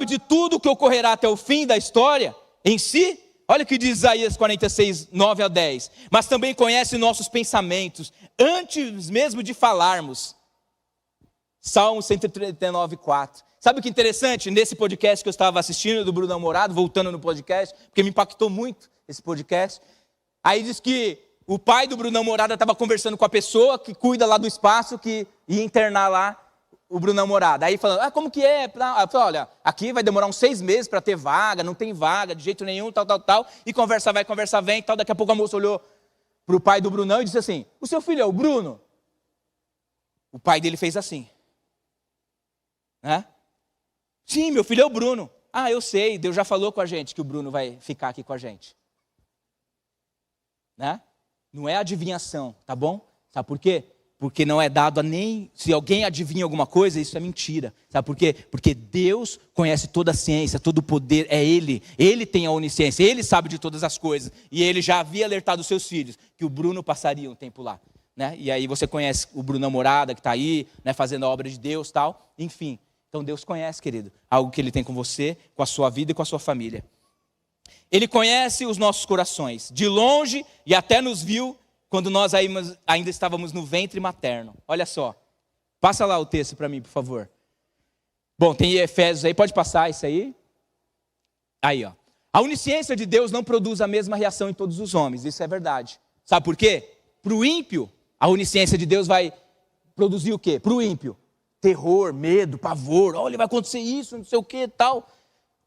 de tudo o que ocorrerá até o fim da história em si. Olha o que diz Isaías 46, 9 a 10. Mas também conhece nossos pensamentos, antes mesmo de falarmos. Salmo 139, 4. Sabe o que é interessante? Nesse podcast que eu estava assistindo, do Bruno Namorado, voltando no podcast, porque me impactou muito esse podcast. Aí diz que o pai do Bruno Namorada estava conversando com a pessoa que cuida lá do espaço, que ia internar lá o Bruno Namorada. Aí falando, como que é? Aí falou, olha, aqui vai demorar uns 6 meses para ter vaga, não tem vaga de jeito nenhum, tal. E conversa vai, conversa vem, tal. Daqui a pouco a moça olhou para o pai do Brunão e disse assim, o seu filho é o Bruno? O pai dele fez assim. Né? Sim, meu filho é o Bruno. Eu sei, Deus já falou com a gente que o Bruno vai ficar aqui com a gente. Né? Não é adivinhação, tá bom? Sabe por quê? Porque não é dado a nem... Se alguém adivinha alguma coisa, isso é mentira. Sabe por quê? Porque Deus conhece toda a ciência, todo o poder, é Ele. Ele tem a onisciência, Ele sabe de todas as coisas. E Ele já havia alertado os seus filhos que o Bruno passaria um tempo lá. Né? E aí você conhece o Bruno Namorada, que está aí, né, fazendo a obra de Deus e tal. Enfim. Então Deus conhece, querido, algo que Ele tem com você, com a sua vida e com a sua família. Ele conhece os nossos corações, de longe, e até nos viu quando nós ainda estávamos no ventre materno. Olha só, passa lá o texto para mim, por favor. Bom, tem Efésios aí, pode passar isso aí? Aí, ó. A onisciência de Deus não produz a mesma reação em todos os homens, isso é verdade. Sabe por quê? Para o ímpio, a onisciência de Deus vai produzir o quê? Para o ímpio, terror, medo, pavor, olha, vai acontecer isso, não sei o que, tal.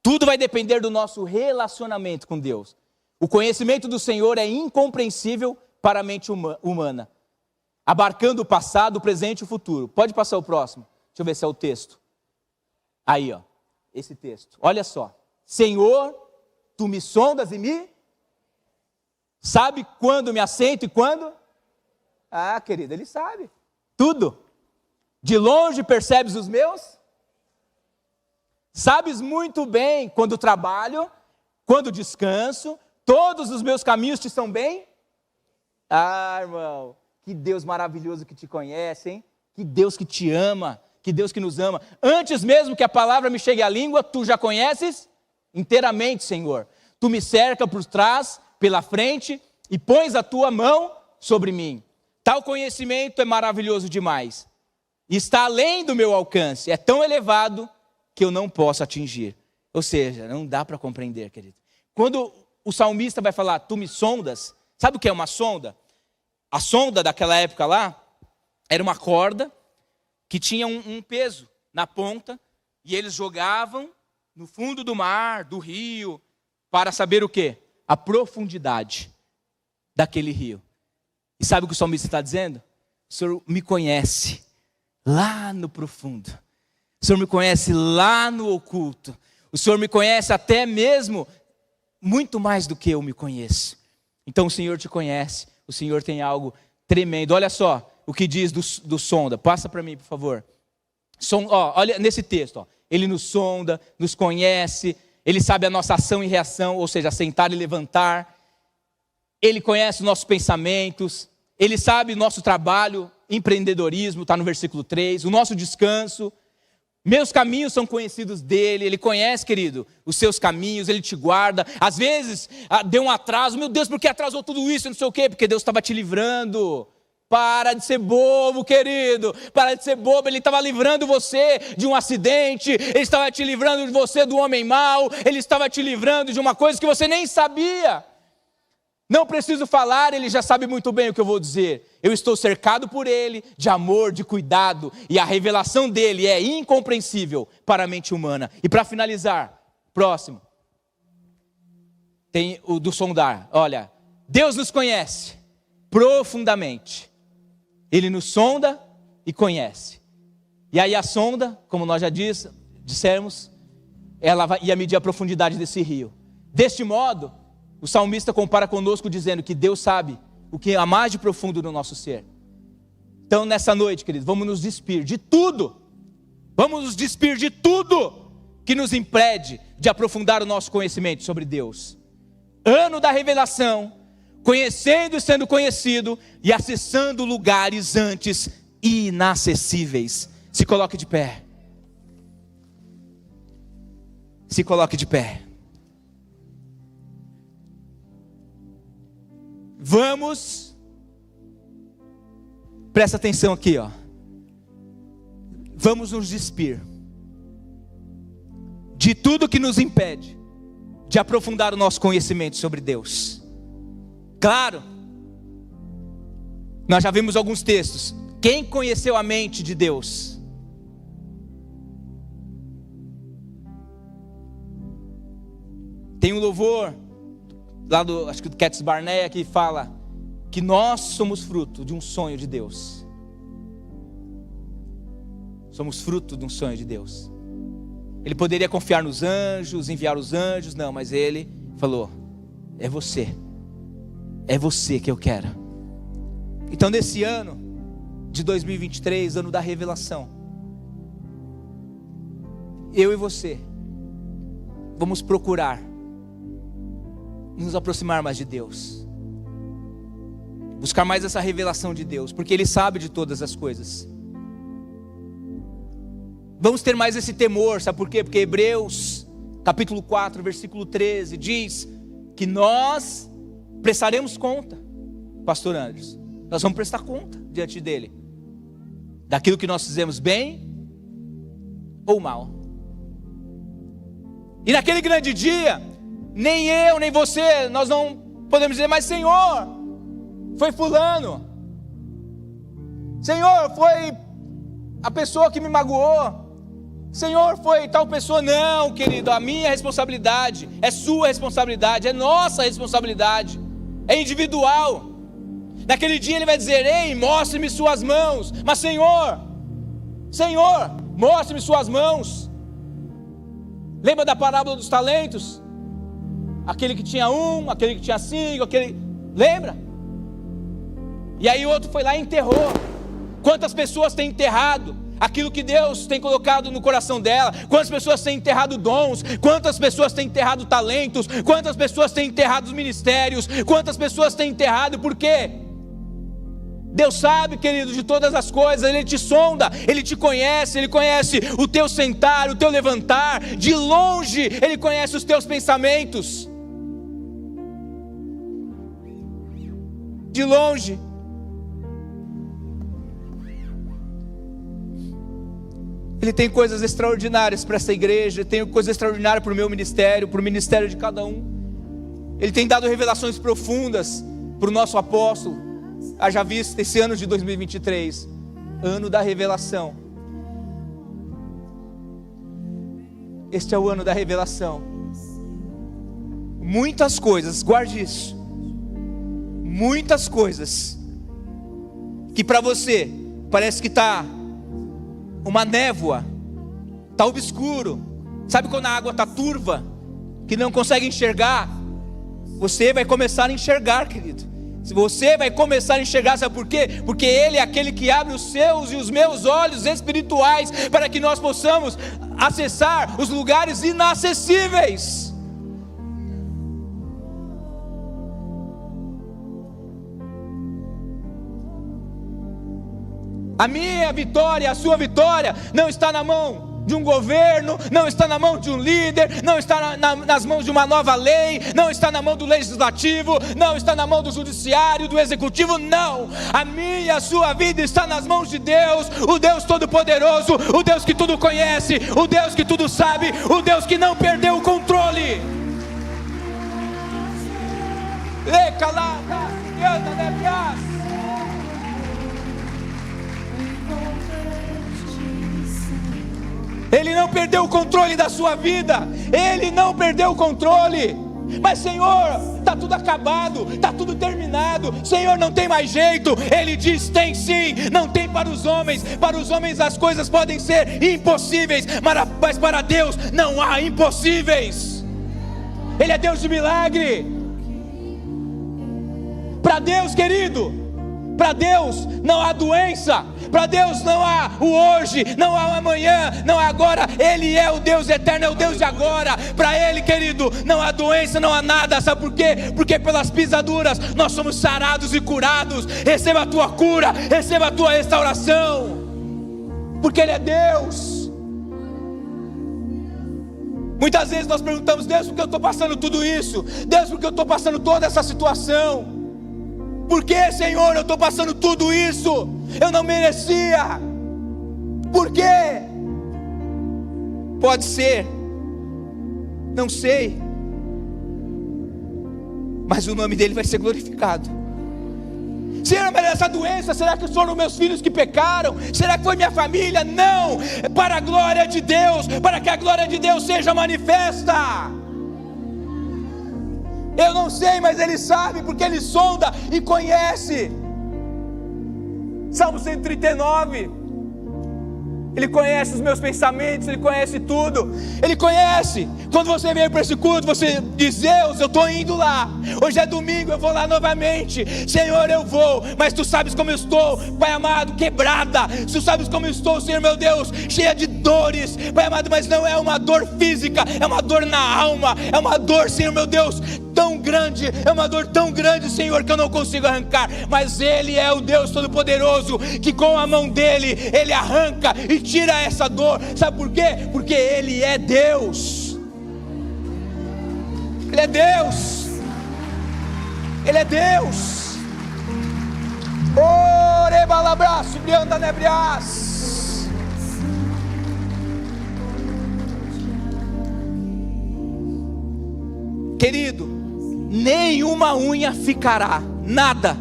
Tudo vai depender do nosso relacionamento com Deus. O conhecimento do Senhor é incompreensível para a mente humana, abarcando o passado, o presente e o futuro. Pode passar o próximo, deixa eu ver se é o texto. Aí, ó, esse texto, olha só. Senhor, tu me sondas e me... Sabe quando me assento e quando? Ah, querido, Ele sabe. Tudo. De longe percebes os meus? Sabes muito bem quando trabalho, quando descanso, todos os meus caminhos te são bem? Ah, irmão, que Deus maravilhoso que te conhece, hein? Que Deus que te ama, que Deus que nos ama. Antes mesmo que a palavra me chegue à língua, tu já conheces inteiramente, Senhor. Tu me cerca por trás, pela frente, e pões a tua mão sobre mim. Tal conhecimento é maravilhoso demais. Está além do meu alcance, é tão elevado que eu não posso atingir. Ou seja, não dá para compreender, querido. Quando o salmista vai falar, tu me sondas, sabe o que é uma sonda? A sonda daquela época lá, era uma corda que tinha um peso na ponta, e eles jogavam no fundo do mar, do rio, para saber o quê? A profundidade daquele rio. E sabe o que o salmista está dizendo? O Senhor me conhece lá no profundo. O Senhor me conhece lá no oculto. O Senhor me conhece até mesmo muito mais do que eu me conheço. Então o Senhor te conhece. O Senhor tem algo tremendo. Olha só o que diz do sonda. Passa para mim, por favor. Olha nesse texto. Ó. Ele nos sonda, nos conhece. Ele sabe a nossa ação e reação, ou seja, sentar e levantar. Ele conhece os nossos pensamentos. Ele sabe o nosso trabalho, empreendedorismo, está no versículo 3. O nosso descanso. Meus caminhos são conhecidos dele. Ele conhece, querido, os seus caminhos. Ele te guarda. Às vezes, deu um atraso. Meu Deus, por que atrasou tudo isso? Não sei o quê. Porque Deus estava te livrando. Para de ser bobo, querido. Para de ser bobo. Ele estava livrando você de um acidente. Ele estava te livrando de você do homem mau. Ele estava te livrando de uma coisa que você nem sabia. Não preciso falar, Ele já sabe muito bem o que eu vou dizer. Eu estou cercado por Ele, de amor, de cuidado. E a revelação dEle é incompreensível para a mente humana. E para finalizar, próximo. Tem o do sondar. Olha, Deus nos conhece profundamente. Ele nos sonda e conhece. E aí a sonda, como nós já dissemos, ela ia medir a profundidade desse rio. Deste modo, o salmista compara conosco dizendo que Deus sabe o que há mais de profundo no nosso ser. Então nessa noite, queridos, vamos nos despir de tudo. Vamos nos despir de tudo que nos impede de aprofundar o nosso conhecimento sobre Deus. Ano da revelação, conhecendo e sendo conhecido e acessando lugares antes inacessíveis. Se coloque de pé. Se coloque de pé. Vamos, presta atenção aqui, ó. Vamos nos despir de tudo que nos impede de aprofundar o nosso conhecimento sobre Deus. Claro, nós já vimos alguns textos. Quem conheceu a mente de Deus? Tem um louvor lá acho que do Cats Barnea, que fala que nós somos fruto de um sonho de Deus. Somos fruto de um sonho de Deus. Ele poderia confiar nos anjos, enviar os anjos, não, mas ele falou, é você que eu quero. Então nesse ano de 2023, ano da revelação, eu e você vamos procurar nos aproximar mais de Deus, buscar mais essa revelação de Deus, porque Ele sabe de todas as coisas. Vamos ter mais esse temor, sabe por quê? Porque Hebreus, capítulo 4, versículo 13, diz que nós prestaremos conta, pastor Andres, nós vamos prestar conta diante dele, daquilo que nós fizemos bem ou mal. E naquele grande dia, nem eu, nem você, nós não podemos dizer, mas Senhor, foi fulano, Senhor, foi a pessoa que me magoou, Senhor, foi tal pessoa. Não, querido, a minha responsabilidade, é sua responsabilidade, é nossa responsabilidade, é individual. Naquele dia ele vai dizer, ei, mostre-me suas mãos. Mas Senhor, mostre-me suas mãos. Lembra da parábola dos talentos? Aquele que tinha 1, aquele que tinha 5, lembra? E aí o outro foi lá e enterrou. Quantas pessoas têm enterrado aquilo que Deus tem colocado no coração dela? Quantas pessoas têm enterrado dons? Quantas pessoas têm enterrado talentos? Quantas pessoas têm enterrado os ministérios? Quantas pessoas têm enterrado? Por quê? Deus sabe, querido, de todas as coisas. Ele te sonda, Ele te conhece, Ele conhece o teu sentar, o teu levantar. De longe Ele conhece os teus pensamentos. De longe. Ele tem coisas extraordinárias para essa igreja, tem coisas extraordinárias para o meu ministério, para o ministério de cada um. Ele tem dado revelações profundas para o nosso apóstolo. Haja vista esse ano de 2023, ano da revelação. Este é o ano da revelação. Muitas coisas, guarde isso. Muitas coisas que para você parece que está uma névoa, está obscuro. Sabe quando a água está turva, que não consegue enxergar? Você vai começar a enxergar, querido. Você vai começar a enxergar, sabe por quê? Porque Ele é aquele que abre os seus e os meus olhos espirituais, para que nós possamos acessar os lugares inacessíveis. A minha vitória, a sua vitória não está na mão de um governo, não está na mão de um líder, não está nas mãos de uma nova lei, não está na mão do legislativo, não está na mão do judiciário, do executivo, não. A minha e a sua vida está nas mãos de Deus, o Deus Todo-Poderoso, o Deus que tudo conhece, o Deus que tudo sabe, o Deus que não perdeu o controle. Ele não perdeu o controle da sua vida. Ele não perdeu o controle. Mas Senhor, está tudo acabado, está tudo terminado. Senhor, não tem mais jeito. Ele diz, tem sim. Não tem para os homens. Para os homens as coisas podem ser impossíveis, mas para Deus não há impossíveis. Ele é Deus de milagre. Para Deus, querido, para Deus não há doença, para Deus não há o hoje, não há o amanhã, não há agora. Ele é o Deus eterno, é o Deus de agora. Para Ele, querido, não há doença, não há nada. Sabe por quê? Porque pelas pisaduras nós somos sarados e curados. Receba a tua cura, receba a tua restauração, porque Ele é Deus. Muitas vezes nós perguntamos, Deus, por que eu estou passando tudo isso? Deus, por que eu estou passando toda essa situação? Por que, Senhor, eu estou passando tudo isso? Eu não merecia. Por quê? Pode ser, não sei, mas o nome dele vai ser glorificado. Senhor, mas essa doença, será que foram meus filhos que pecaram? Será que foi minha família? Não, é para a glória de Deus, para que a glória de Deus seja manifesta. Eu não sei, mas Ele sabe, porque Ele sonda e conhece. Salmo 139. Ele conhece os meus pensamentos, Ele conhece tudo. Ele conhece. Quando você veio para esse culto, você diz, Deus, eu estou indo lá. Hoje é domingo, eu vou lá novamente. Senhor, eu vou, mas Tu sabes como eu estou, Pai amado, quebrada. Tu sabes como eu estou, Senhor meu Deus, cheia de dores, Pai amado, mas não é uma dor física, é uma dor na alma, é uma dor, Senhor meu Deus, tão grande, é uma dor tão grande, Senhor, que eu não consigo arrancar. Mas Ele é o Deus Todo-Poderoso, que com a mão dEle, Ele arranca e tira essa dor. Sabe por quê? Porque Ele é Deus. Ele é Deus. Ele é Deus. Orebalabraço, brianda nebrias. Querido, nenhuma unha ficará, nada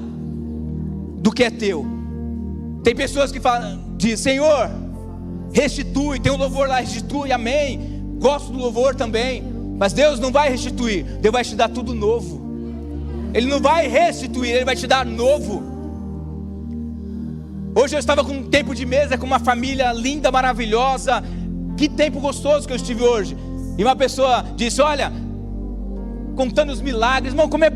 do que é teu. Tem pessoas que falam, diz, Senhor, restitui, tem um louvor lá, restitui, amém. Gosto do louvor também, mas Deus não vai restituir, Deus vai te dar tudo novo. Ele não vai restituir, Ele vai te dar novo. Hoje eu estava com um tempo de mesa com uma família linda, maravilhosa. Que tempo gostoso que eu estive hoje. E uma pessoa disse, olha, contando os milagres, irmão, como é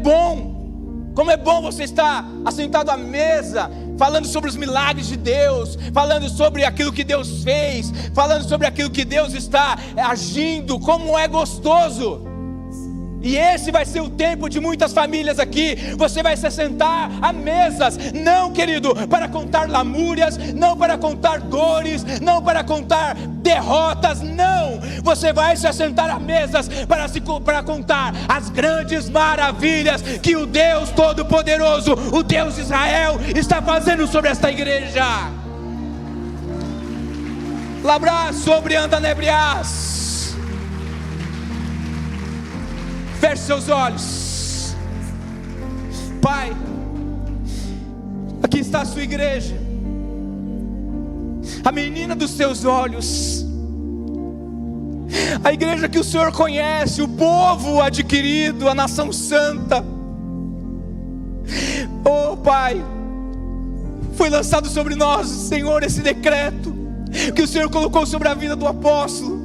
bom você estar assentado à mesa, falando sobre os milagres de Deus, falando sobre aquilo que Deus fez, falando sobre aquilo que Deus está agindo, como é gostoso. E esse vai ser o tempo de muitas famílias aqui. Você vai se sentar a mesas, não, querido, para contar lamúrias, não para contar dores, não para contar derrotas, não. Você vai se assentar a mesas para contar as grandes maravilhas que o Deus Todo-Poderoso, o Deus de Israel, está fazendo sobre esta igreja. Labrar sobre Andanebrias. Feche seus olhos. Pai, aqui está a sua igreja, a menina dos seus olhos, a igreja que o Senhor conhece, o povo adquirido, a nação santa. Oh Pai, foi lançado sobre nós, Senhor, esse decreto que o Senhor colocou sobre a vida do apóstolo.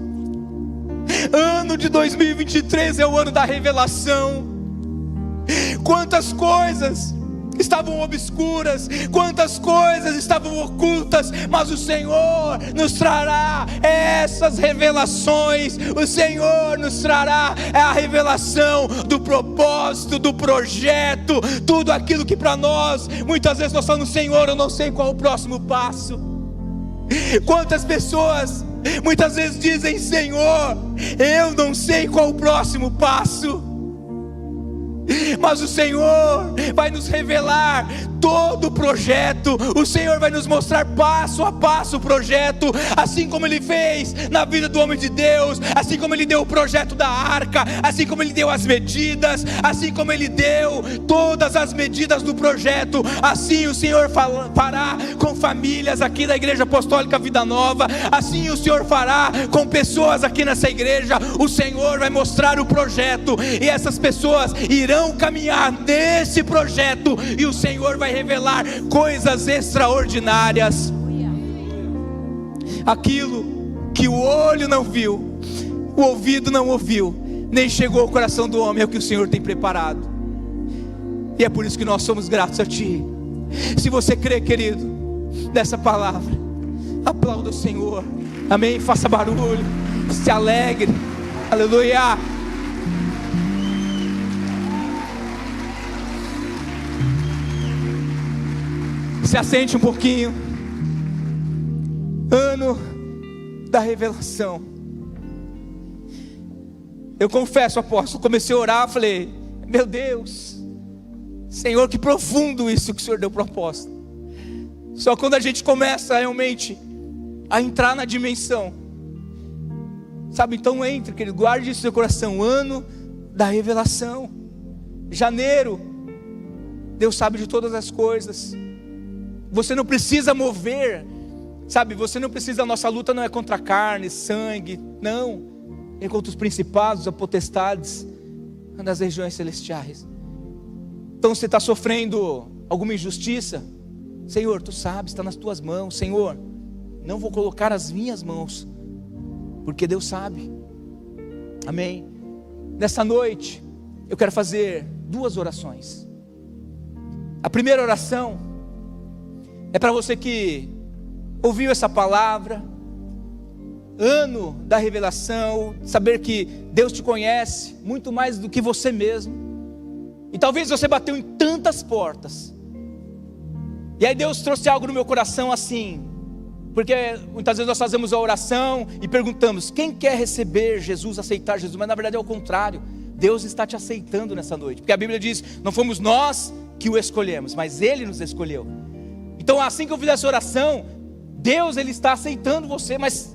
Ano de 2023 é o ano da revelação. Quantas coisas estavam obscuras, quantas coisas estavam ocultas, mas o Senhor nos trará essas revelações. O Senhor nos trará a revelação do propósito, do projeto, tudo aquilo que para nós, muitas vezes nós falamos, Senhor, eu não sei qual é o próximo passo. Quantas pessoas muitas vezes dizem, Senhor, eu não sei qual o próximo passo, mas o Senhor vai nos revelar todo o projeto. O Senhor vai nos mostrar passo a passo o projeto, assim como Ele fez na vida do homem de Deus, assim como Ele deu o projeto da arca, assim como Ele deu as medidas, assim como Ele deu todas as medidas do projeto, assim o Senhor fará com famílias aqui da Igreja Apostólica Vida Nova, assim o Senhor fará com pessoas aqui nessa igreja. O Senhor vai mostrar o projeto, e essas pessoas irão caminhar nesse projeto, e o Senhor vai revelar coisas extraordinárias. Aquilo que o olho não viu, o ouvido não ouviu, nem chegou ao coração do homem, é o que o Senhor tem preparado. E é por isso que nós somos gratos a Ti. Se você crê, querido, nessa palavra, aplauda o Senhor, amém? Faça barulho, se alegre, aleluia. Se assente um pouquinho. Ano da revelação. Eu confesso, apóstolo, comecei a orar, falei, meu Deus, Senhor, que profundo isso que o Senhor deu proposta. Só quando a gente começa realmente a entrar na dimensão, sabe, então entre, querido, guarde isso no seu coração. Ano da revelação. Janeiro, Deus sabe de todas as coisas. Você não precisa mover, sabe, você não precisa, a nossa luta não é contra carne, sangue, não, é contra os principados, as potestades das regiões celestiais. Então você está sofrendo alguma injustiça, Senhor, Tu sabes, está nas Tuas mãos. Senhor, não vou colocar as minhas mãos, porque Deus sabe, amém? Nessa noite, eu quero fazer 2 orações. A primeira oração é para você que ouviu essa palavra, ano da revelação, saber que Deus te conhece muito mais do que você mesmo. E talvez você bateu em tantas portas. E aí Deus trouxe algo no meu coração assim. Porque muitas vezes nós fazemos a oração e perguntamos: quem quer receber Jesus, aceitar Jesus? Mas na verdade é o contrário. Deus está te aceitando nessa noite. Porque a Bíblia diz: não fomos nós que o escolhemos, mas Ele nos escolheu. Então assim que eu fizer essa oração, Deus, Ele está aceitando você. Mas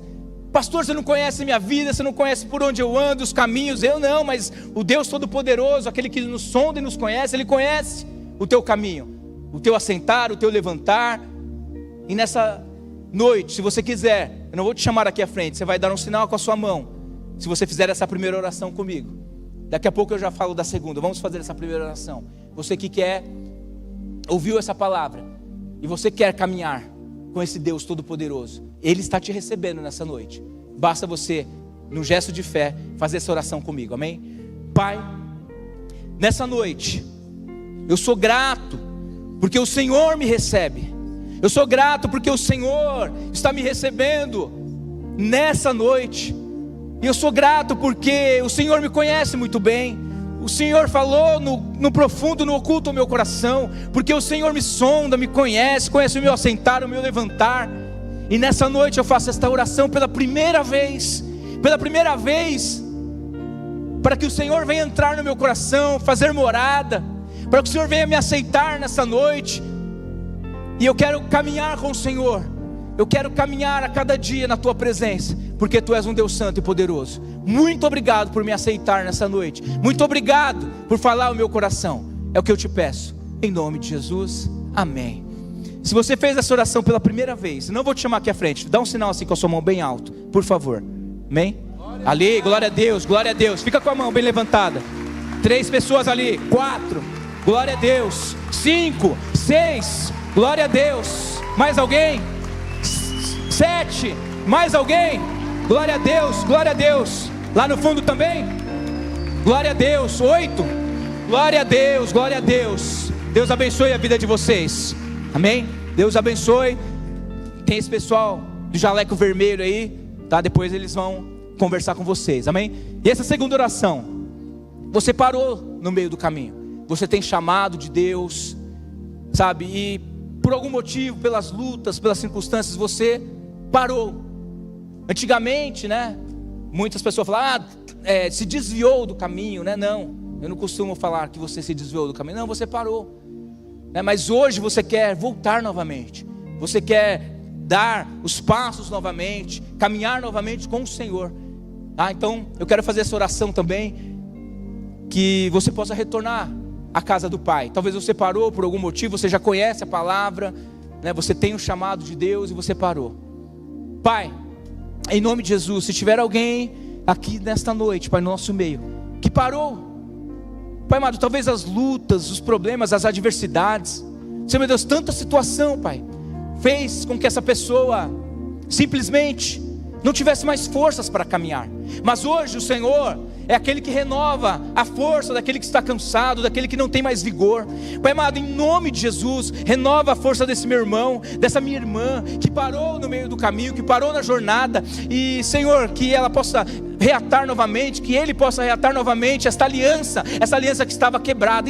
pastor, você não conhece a minha vida, você não conhece por onde eu ando, os caminhos. Eu não, mas o Deus Todo-Poderoso, aquele que nos sonda e nos conhece, Ele conhece o teu caminho, o teu assentar, o teu levantar. E nessa noite, se você quiser, eu não vou te chamar aqui à frente, você vai dar um sinal com a sua mão, se você fizer essa primeira oração comigo. Daqui a pouco eu já falo da segunda. Vamos fazer essa primeira oração. Você que quer, ouviu essa palavra, e você quer caminhar com esse Deus Todo-Poderoso, Ele está te recebendo nessa noite. Basta você, num gesto de fé, fazer essa oração comigo, amém? Pai, nessa noite, eu sou grato, porque o Senhor me recebe. Eu sou grato porque o Senhor está me recebendo nessa noite. E eu sou grato porque o Senhor me conhece muito bem. O Senhor falou no profundo, no oculto do meu coração. Porque o Senhor me sonda, me conhece o meu assentar, o meu levantar. E nessa noite eu faço esta oração pela primeira vez. Pela primeira vez, para que o Senhor venha entrar no meu coração, fazer morada, para que o Senhor venha me aceitar nessa noite. E eu quero caminhar com o Senhor. Eu quero caminhar a cada dia na Tua presença, porque Tu és um Deus santo e poderoso. Muito obrigado por me aceitar nessa noite. Muito obrigado por falar o meu coração. É o que eu te peço, em nome de Jesus, amém. Se você fez essa oração pela primeira vez, não vou te chamar aqui à frente, dá um sinal assim com a sua mão bem alto, por favor, amém? Ali, glória a Deus, glória a Deus. Fica com a mão bem levantada. 3 pessoas ali, 4, glória a Deus. 5, 6, glória a Deus. Mais alguém? 7, mais alguém? Glória a Deus, glória a Deus. Lá no fundo também? Glória a Deus. 8, glória a Deus, glória a Deus. Deus abençoe a vida de vocês, amém? Deus abençoe. Tem esse pessoal do jaleco vermelho aí, tá? Depois eles vão conversar com vocês, amém? E essa segunda oração, você parou no meio do caminho, você tem chamado de Deus, sabe? E por algum motivo, pelas lutas, pelas circunstâncias, você parou. Antigamente, né, muitas pessoas falam: se desviou do caminho, né? Não, eu não costumo falar que você se desviou do caminho. Não, você parou, né? Mas hoje você quer voltar novamente. Você quer dar os passos novamente, caminhar novamente com o Senhor. Então eu quero fazer essa oração também, que você possa retornar à casa do Pai. Talvez você parou por algum motivo, você já conhece a palavra, né? Você tem o chamado de Deus e você parou. Pai, em nome de Jesus, se tiver alguém aqui nesta noite, Pai, no nosso meio, que parou, Pai amado, talvez as lutas, os problemas, as adversidades, Senhor meu Deus, tanta situação, Pai, fez com que essa pessoa simplesmente não tivesse mais forças para caminhar. Mas hoje o Senhor é aquele que renova a força daquele que está cansado, daquele que não tem mais vigor. Pai amado, em nome de Jesus, renova a força desse meu irmão, dessa minha irmã, que parou no meio do caminho, que parou na jornada. E Senhor, que ela possa reatar novamente, que ele possa reatar novamente essa aliança que estava quebrada,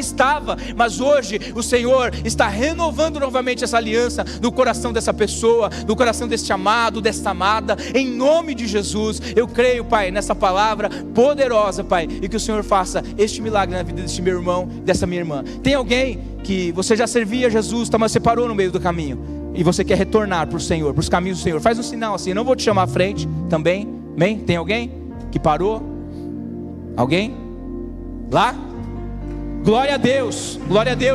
mas hoje o Senhor está renovando novamente essa aliança no coração dessa pessoa, no coração deste amado, desta amada. Em nome de Jesus, eu creio, Pai, nessa palavra poderosa, Pai, e que o Senhor faça este milagre na vida deste meu irmão, dessa minha irmã. Tem alguém que você já servia a Jesus, mas você parou no meio do caminho e você quer retornar para o Senhor, para os caminhos do Senhor? Faz um sinal assim, eu não vou te chamar à frente também, amém? Tem alguém que parou? Alguém? Lá? Glória a Deus,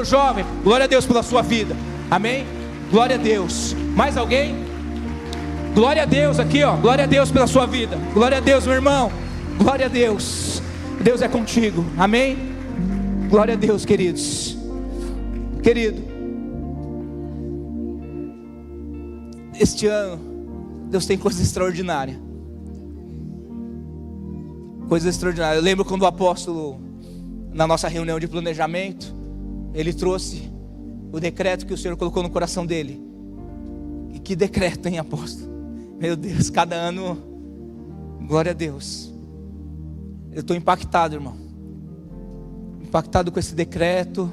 jovem, glória a Deus pela sua vida, amém? Glória a Deus. Mais alguém? Glória a Deus aqui, ó. Glória a Deus pela sua vida. Glória a Deus, meu irmão. Glória a Deus. Deus é contigo, amém? Glória a Deus, queridos. Querido, este ano Deus tem coisa extraordinária. Coisa extraordinária. Eu lembro quando o apóstolo, na nossa reunião de planejamento, ele trouxe o decreto que o Senhor colocou no coração dele. E que decreto, hein, apóstolo? Meu Deus, cada ano, glória a Deus. Eu estou impactado, irmão. impactado com esse decreto,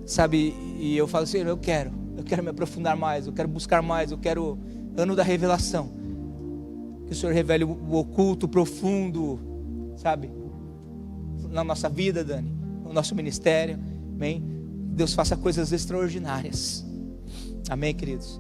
sabe? E eu falo, Senhor, eu quero me aprofundar mais, eu quero buscar mais, eu quero ano da revelação. Que o Senhor revele o oculto, o profundo, sabe? Na nossa vida, Dani, no nosso ministério, amém? Deus faça coisas extraordinárias, amém, queridos?